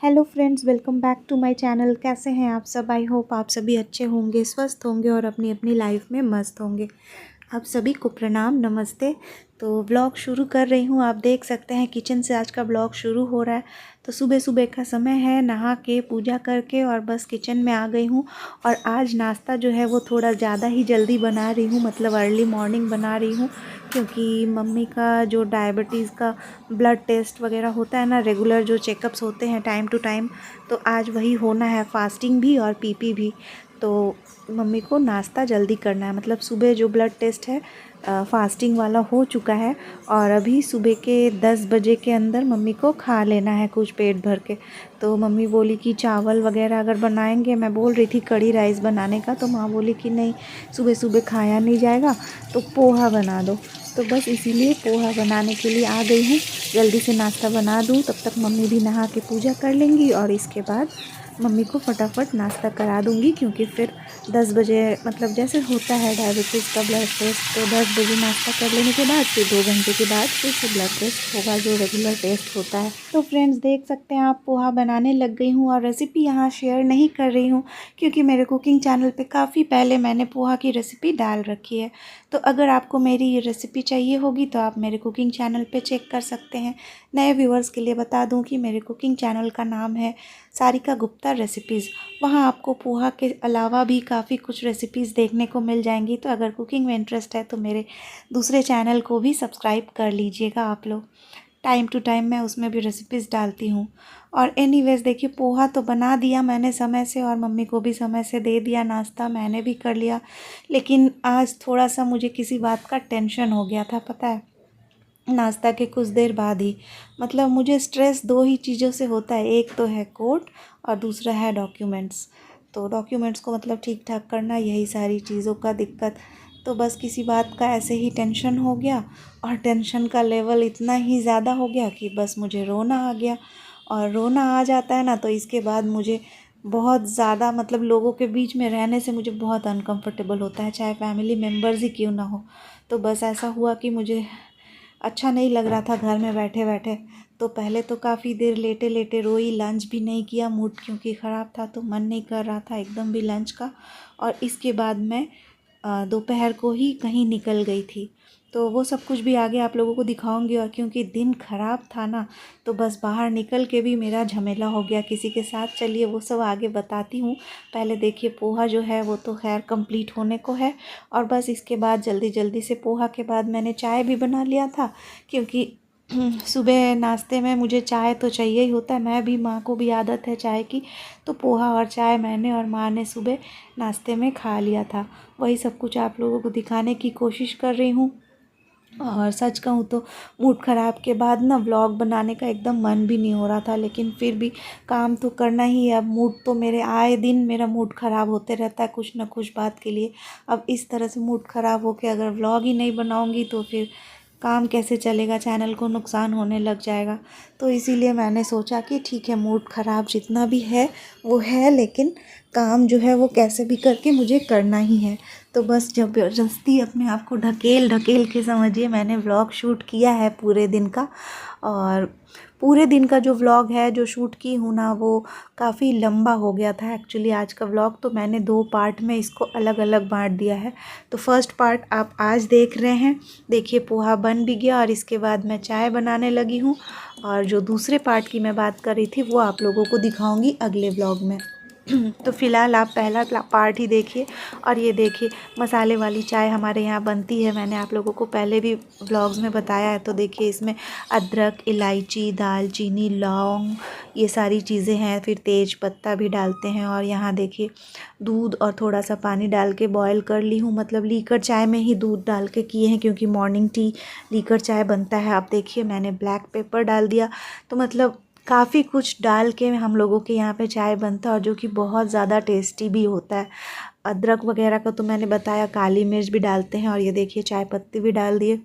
Hello friends, welcome back to my channel. कैसे हैं आप सब? आई होप आप सभी अच्छे होंगे, स्वस्थ होंगे और अपनी अपनी लाइफ में मस्त होंगे। आप सभी को प्रणाम, नमस्ते। तो व्लॉग शुरू कर रही हूँ। आप देख सकते हैं किचन से आज का व्लॉग शुरू हो रहा है। तो सुबह सुबह का समय है, नहा के पूजा करके और बस किचन में आ गई हूँ। और आज नाश्ता जो है वो थोड़ा ज़्यादा ही जल्दी बना रही हूँ, मतलब अर्ली मॉर्निंग बना रही हूँ, क्योंकि मम्मी का जो डायबिटीज़ का ब्लड टेस्ट वगैरह होता है ना, रेगुलर जो चेकअप्स होते हैं टाइम टू टाइम, तो आज वही होना है, फास्टिंग भी और पीपी भी। तो मम्मी को नाश्ता जल्दी करना है, मतलब सुबह जो ब्लड टेस्ट है फास्टिंग वाला हो चुका है और अभी सुबह के 10 बजे के अंदर मम्मी को खा लेना है कुछ पेट भर के। तो मम्मी बोली कि चावल वगैरह अगर बनाएंगे, मैं बोल रही थी कड़ी राइस बनाने का, तो माँ बोली कि नहीं सुबह सुबह खाया नहीं जाएगा, तो पोहा बना दो। तो बस इसीलिए पोहा बनाने के लिए आ गई हूँ। जल्दी से नाश्ता बना दूँ, तब तक मम्मी भी नहा के पूजा कर लेंगी और इसके बाद मम्मी को फटाफट नाश्ता करा दूँगी, क्योंकि फिर 10 बजे मतलब जैसे होता है डायबिटीज़ का ब्लड टेस्ट, तो 10 बजे नाश्ता कर लेने के बाद फिर 2 घंटे के बाद फिर से ब्लड टेस्ट होगा, जो रेगुलर टेस्ट होता है। तो फ्रेंड्स देख सकते हैं आप, पोहा बनाने लग गई हूँ और रेसिपी यहाँ शेयर नहीं कर रही हूँ, क्योंकि मेरे कुकिंग चैनल पे काफ़ी पहले मैंने पोहा की रेसिपी डाल रखी है। तो अगर आपको मेरी ये रेसिपी चाहिए होगी तो आप मेरे कुकिंग चैनल पे चेक कर सकते हैं। नए व्यूअर्स के लिए बता दूं कि मेरे कुकिंग चैनल का नाम है सारिका गुप्ता रेसिपीज़। वहाँ आपको पोहा के अलावा भी काफ़ी कुछ रेसिपीज़ देखने को मिल जाएंगी। तो अगर कुकिंग में इंटरेस्ट है तो मेरे दूसरे चैनल को भी सब्सक्राइब कर लीजिएगा आप लोग। टाइम टू टाइम मैं उसमें भी रेसिपीज़ डालती हूँ। और एनीवेज देखिए, पोहा तो बना दिया मैंने समय से और मम्मी को भी समय से दे दिया, नाश्ता मैंने भी कर लिया। लेकिन आज थोड़ा सा मुझे किसी बात का टेंशन हो गया था, पता है, नाश्ता के कुछ देर बाद ही। मतलब मुझे स्ट्रेस दो ही चीज़ों से होता है, एक तो है कोर्ट और दूसरा है डॉक्यूमेंट्स। तो डॉक्यूमेंट्स को मतलब ठीक ठाक करना, यही सारी चीज़ों का दिक्कत। तो बस किसी बात का ऐसे ही टेंशन हो गया और टेंशन का लेवल इतना ही ज़्यादा हो गया कि बस मुझे रोना आ गया। और रोना आ जाता है ना, तो इसके बाद मुझे बहुत ज़्यादा, मतलब लोगों के बीच में रहने से मुझे बहुत अनकंफर्टेबल होता है, चाहे फैमिली मेम्बर्स ही क्यों ना हो। तो बस ऐसा हुआ कि मुझे अच्छा नहीं लग रहा था घर में बैठे बैठे। तो पहले तो काफ़ी देर लेटे लेटे रोई, लंच भी नहीं किया, मूड क्योंकि ख़राब था तो मन नहीं कर रहा था एकदम भी लंच का। और इसके बाद मैं दोपहर को ही कहीं निकल गई थी। तो वो सब कुछ भी आगे आप लोगों को दिखाऊंगी। और क्योंकि दिन ख़राब था ना, तो बस बाहर निकल के भी मेरा झमेला हो गया किसी के साथ। चलिए वो सब आगे बताती हूँ। पहले देखिए, पोहा जो है वो तो खैर कंप्लीट होने को है। और बस इसके बाद जल्दी जल्दी से पोहा के बाद मैंने चाय भी बना लिया था, क्योंकि सुबह नाश्ते में मुझे चाय तो चाहिए ही होता है। मैं भी, माँ को भी आदत है चाय की। तो पोहा और चाय मैंने और माँ ने सुबह नाश्ते में खा लिया था। वही सब कुछ आप लोगों को दिखाने की कोशिश कर रही हूँ। और सच कहूँ तो मूड ख़राब के बाद ना व्लॉग बनाने का एकदम मन भी नहीं हो रहा था, लेकिन फिर भी काम तो करना ही है। अब मूड तो मेरे आए दिन मेरा मूड ख़राब होते रहता है कुछ ना कुछ बात के लिए। अब इस तरह से मूड ख़राब होकर अगर व्लॉग ही नहीं बनाऊँगी तो फिर काम कैसे चलेगा, चैनल को नुकसान होने लग जाएगा। तो इसीलिए मैंने सोचा कि ठीक है, मूड ख़राब जितना भी है वो है, लेकिन काम जो है वो कैसे भी करके मुझे करना ही है। तो बस ज़बरदस्ती अपने आप को ढकेल ढकेल के समझिए मैंने व्लॉग शूट किया है पूरे दिन का। और पूरे दिन का जो व्लॉग है जो शूट की हूँ ना, वो काफ़ी लंबा हो गया था एक्चुअली आज का व्लॉग। तो मैंने 2 पार्ट में इसको अलग अलग बांट दिया है। तो फर्स्ट पार्ट आप आज देख रहे हैं। देखिए पोहा बन भी गया और इसके बाद मैं चाय बनाने लगी हूँ। और जो दूसरे पार्ट की मैं बात कर रही थी वो आप लोगों को दिखाऊंगी अगले व्लॉग में। तो फ़िलहाल आप पहला पार्ट ही देखिए। और ये देखिए, मसाले वाली चाय हमारे यहाँ बनती है, मैंने आप लोगों को पहले भी व्लॉग्स में बताया है। तो देखिए इसमें अदरक, इलायची, दालचीनी, लौंग, ये सारी चीज़ें हैं। फिर तेज पत्ता भी डालते हैं। और यहाँ देखिए दूध और थोड़ा सा पानी डाल के बॉयल कर ली हूँ, मतलब लीकर चाय में ही दूध डाल के किए हैं, क्योंकि मॉर्निंग टी लीकर चाय बनता है। आप देखिए मैंने ब्लैक पेपर डाल दिया। तो मतलब काफ़ी कुछ डाल के हम लोगों के यहाँ पे चाय बनता है, और जो कि बहुत ज़्यादा टेस्टी भी होता है। अदरक वगैरह का तो मैंने बताया, काली मिर्च भी डालते हैं। और ये देखिए चाय पत्ती भी डाल दिए।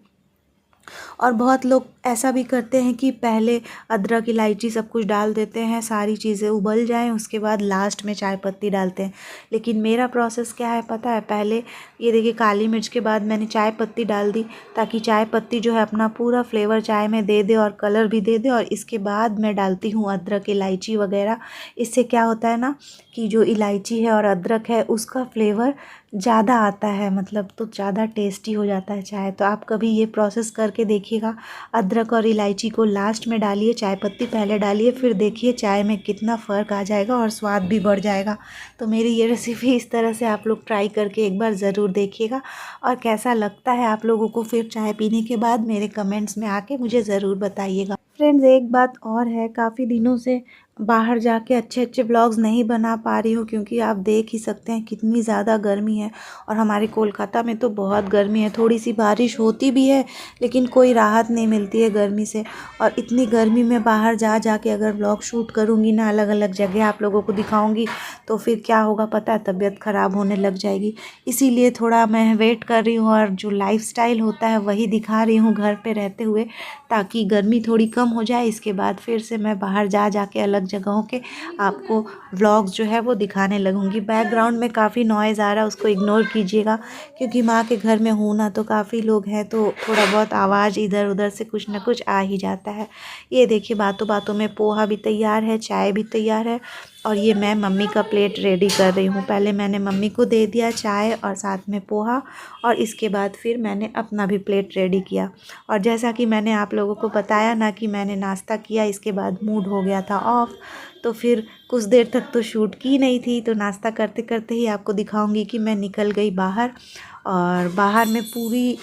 और बहुत लोग ऐसा भी करते हैं कि पहले अदरक इलायची सब कुछ डाल देते हैं, सारी चीज़ें उबल जाएं, उसके बाद लास्ट में चाय पत्ती डालते हैं। लेकिन मेरा प्रोसेस क्या है पता है, पहले ये देखिए काली मिर्च के बाद मैंने चाय पत्ती डाल दी, ताकि चाय पत्ती जो है अपना पूरा फ्लेवर चाय में दे दे और कलर भी दे दे। और इसके बाद मैं डालती हूँ अदरक इलायची वगैरह। इससे क्या होता है ना कि जो इलायची है और अदरक है उसका फ्लेवर ज़्यादा आता है, मतलब तो ज़्यादा टेस्टी हो जाता है चाय। तो आप कभी ये प्रोसेस करके देखिएगा। अदरक और इलायची को लास्ट में डालिए, चाय पत्ती पहले डालिए, फिर देखिए चाय में कितना फ़र्क आ जाएगा और स्वाद भी बढ़ जाएगा। तो मेरी ये रेसिपी इस तरह से आप लोग ट्राई करके एक बार ज़रूर देखिएगा, और कैसा लगता है आप लोगों को फिर चाय पीने के बाद मेरे कमेंट्स में आके मुझे ज़रूर बताइएगा। फ्रेंड्स, एक बात और है, काफ़ी दिनों से बाहर जाके अच्छे अच्छे व्लॉग्स नहीं बना पा रही हूँ, क्योंकि आप देख ही सकते हैं कितनी ज़्यादा गर्मी है। और हमारे कोलकाता में तो बहुत गर्मी है, थोड़ी सी बारिश होती भी है लेकिन कोई राहत नहीं मिलती है गर्मी से। और इतनी गर्मी में बाहर जा के अगर व्लॉग शूट करूँगी ना, अलग अलग जगह आप लोगों को दिखाऊँगी, तो फिर क्या होगा पता है, तबीयत ख़राब होने लग जाएगी। इसीलिए थोड़ा मैं वेट कर रही हूँ और जो लाइफस्टाइल होता है वही दिखा रही हूँ घर पे रहते हुए, ताकि गर्मी थोड़ी कम हो जाए। इसके बाद फिर से मैं बाहर जा के अलग जगहों के आपको व्लॉग्स जो है वो दिखाने लगूंगी। बैकग्राउंड में काफ़ी नॉइज़ आ रहा है, उसको इग्नोर कीजिएगा, क्योंकि माँ के घर में हूँ ना, तो काफ़ी लोग हैं, तो थोड़ा बहुत आवाज़ इधर उधर से कुछ ना कुछ आ ही जाता है। ये देखिए बातों बातों में पोहा भी तैयार है, चाय भी तैयार है, और ये मैं मम्मी का प्लेट रेडी कर रही हूँ। पहले मैंने मम्मी को दे दिया चाय और साथ में पोहा, और इसके बाद फिर मैंने अपना भी प्लेट रेडी किया। और जैसा कि मैंने आप लोगों को बताया ना कि मैंने नाश्ता किया, इसके बाद मूड हो गया था ऑफ, तो फिर कुछ देर तक तो शूट की नहीं थी। तो नाश्ता करते करते ही आपको दिखाऊंगी कि मैं निकल गई बाहर, और बाहर में पूरी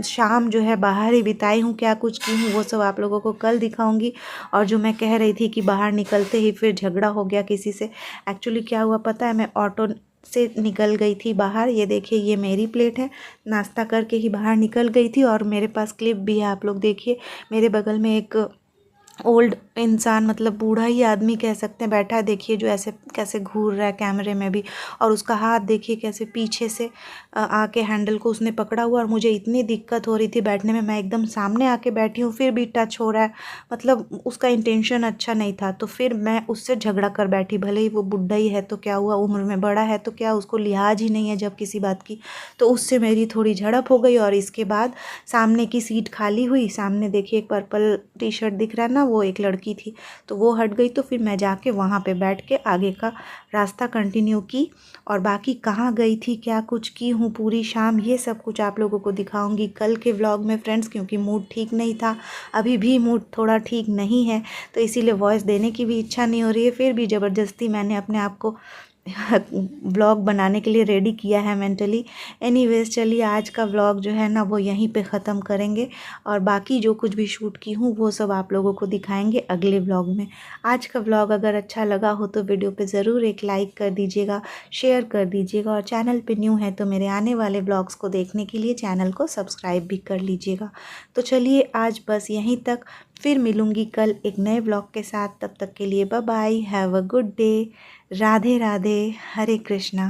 शाम जो है बाहर ही बिताई हूँ। क्या कुछ की हूँ वो सब आप लोगों को कल दिखाऊंगी। और जो मैं कह रही थी कि बाहर निकलते ही फिर झगड़ा हो गया किसी से, एक्चुअली क्या हुआ पता है, मैं ऑटो से निकल गई थी बाहर। ये देखिए ये मेरी प्लेट है, नाश्ता करके ही बाहर निकल गई थी, और मेरे पास क्लिप भी है, आप लोग देखिए। मेरे बगल में एक ओल्ड इंसान, मतलब बूढ़ा ही आदमी कह सकते हैं, बैठा है, देखिए जो ऐसे कैसे घूर रहा है कैमरे में भी। और उसका हाथ देखिए कैसे पीछे से आके हैंडल को उसने पकड़ा हुआ, और मुझे इतनी दिक्कत हो रही थी बैठने में, मैं एकदम सामने आके बैठी हूँ फिर भी टच हो रहा है, मतलब उसका इंटेंशन अच्छा नहीं था। तो फिर मैं उससे झगड़ा कर बैठी, भले ही वो बुढ़ा ही है तो क्या हुआ, उम्र में बड़ा है तो क्या, उसको लिहाज ही नहीं है जब किसी बात की। तो उससे मेरी थोड़ी झड़प हो गई, और इसके बाद सामने की सीट खाली हुई, सामने देखिए एक पर्पल टी शर्ट दिख रहा है ना, वो एक लड़की थी, तो वो हट गई। तो फिर मैं जाके वहाँ पे बैठ के आगे का रास्ता कंटिन्यू की, और बाकी कहाँ गई थी, क्या कुछ की हूँ पूरी शाम, ये सब कुछ आप लोगों को दिखाऊंगी कल के व्लॉग में फ्रेंड्स। क्योंकि मूड ठीक नहीं था, अभी भी मूड थोड़ा ठीक नहीं है, तो इसीलिए वॉइस देने की भी इच्छा नहीं हो रही है। फिर भी ज़बरदस्ती मैंने अपने आप को व्लॉग बनाने के लिए रेडी किया है मेंटली। एनीवेज चलिए आज का व्लॉग जो है ना वो यहीं पे ख़त्म करेंगे, और बाकी जो कुछ भी शूट की हूँ वो सब आप लोगों को दिखाएंगे अगले व्लॉग में। आज का व्लॉग अगर अच्छा लगा हो तो वीडियो पे ज़रूर एक लाइक कर दीजिएगा, शेयर कर दीजिएगा, और चैनल पे न्यू है तो मेरे आने वाले व्लॉग्स को देखने के लिए चैनल को सब्सक्राइब भी कर लीजिएगा। तो चलिए आज बस यहीं तक, फिर मिलूँगी कल एक नए व्लॉग के साथ। तब तक के लिए bye bye, have a good day, Radhe Radhe, Hare Krishna.